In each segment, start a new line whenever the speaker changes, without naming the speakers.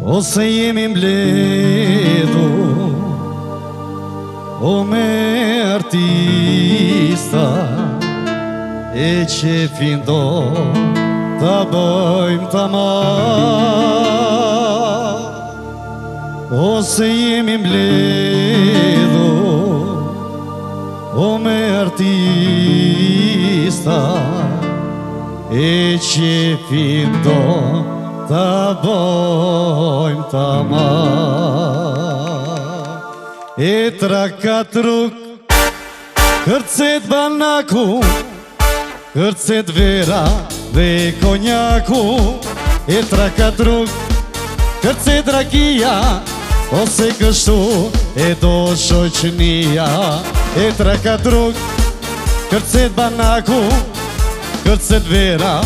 ose jemi mbledhu o me artista e që findo ta bëjmë ta ose jemi mbledhu o me artista e që findo ta bëjmë ta e trakat rrug kërcet banaku kërcet vera dhe konjaku e trakat rrug kërcet rakia ose kështu e do shoqënia e trakat rrug kërcet banaku kërcet vera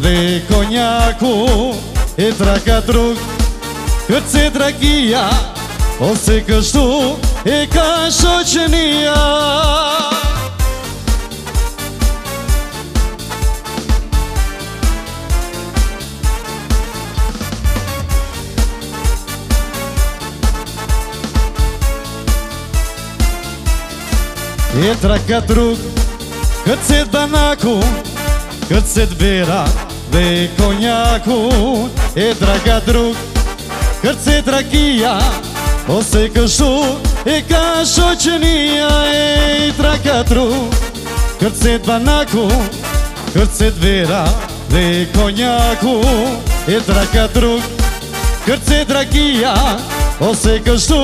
dhe konjaku e trakat rrug kërcet rakia ose kështu e ka shoqënia e trakat rrug kërcet banaku kërcet vera dhe konjaku e trakat rrug kërcet rakia ose kështu e ka shoqënia e trakat rrug kërcet banaku kërcet vera dhe konjaku e trakat rrug kërcet rakia ose kështu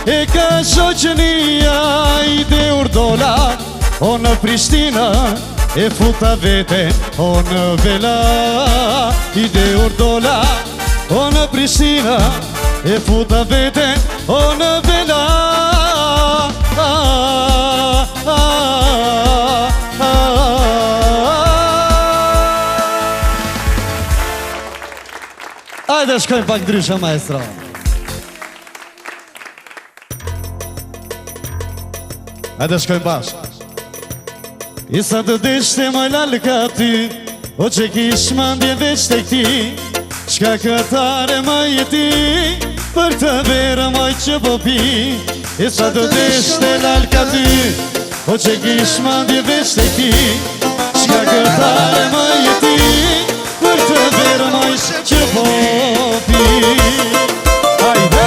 e ka shoqënia ide urdola o në Prishtina e futa vete o në vela ide urdola o në Prishtina e futa vete o në vela Ajde shkojmë pak ndryshe maestro Ajde shkojmë bashkë Isa të deshte moj lalka ty o që kish mandje veç të këti Shka këtare më jeti për të verë moj që po pi Isa të deshte lalka ty o që kish mandje veç të këti Shka këtare më jeti për të verë moj që po pi Hajde!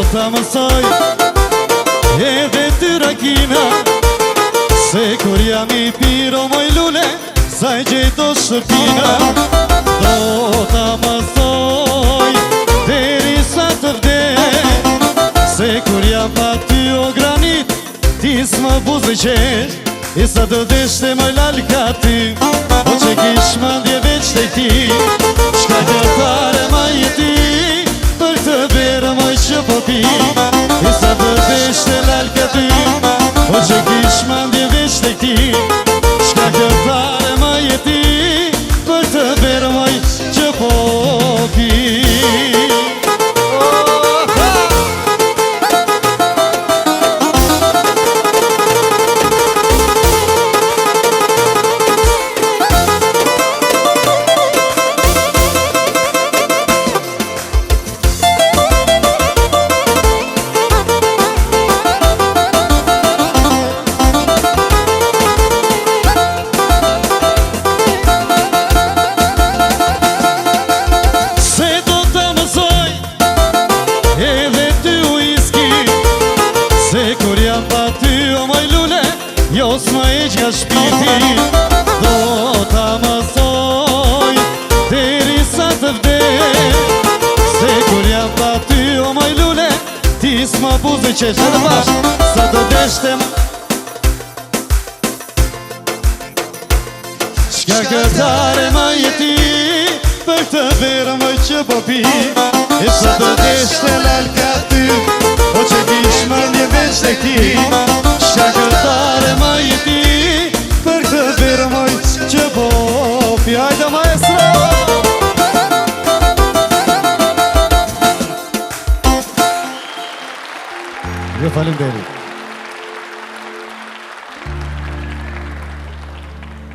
Ta mësoj edhe ty rakina Se kur jam i piro moj lule Saj gjejto shëpina Do ta mësoj Deri sa të vdek Se kur jam pa ty o granit Ti s'më buzë qesh Isa të deshte moj lalka ty O që kish mandje veç të ti Shka këtare ma jeti Për të verë moj që po pi Isa të deshte lalka ty O që kish mandje veç të ti Shka këtare ma jeti Për të verë moj që po pi Jos më eq nga shpiti Do ta mësoj Deri sa të vdek Se kur jam pa ty o moj lule Ti s'ma buzë qesh edhe bashk Sa të deshte Shka këtare ma jeti Për të verë moj që po pi E sa të deshte lalka ty O që kish mandje veç të këti Shka këtare ma jeti Për të verë moj që po pja Jo, faleminderit.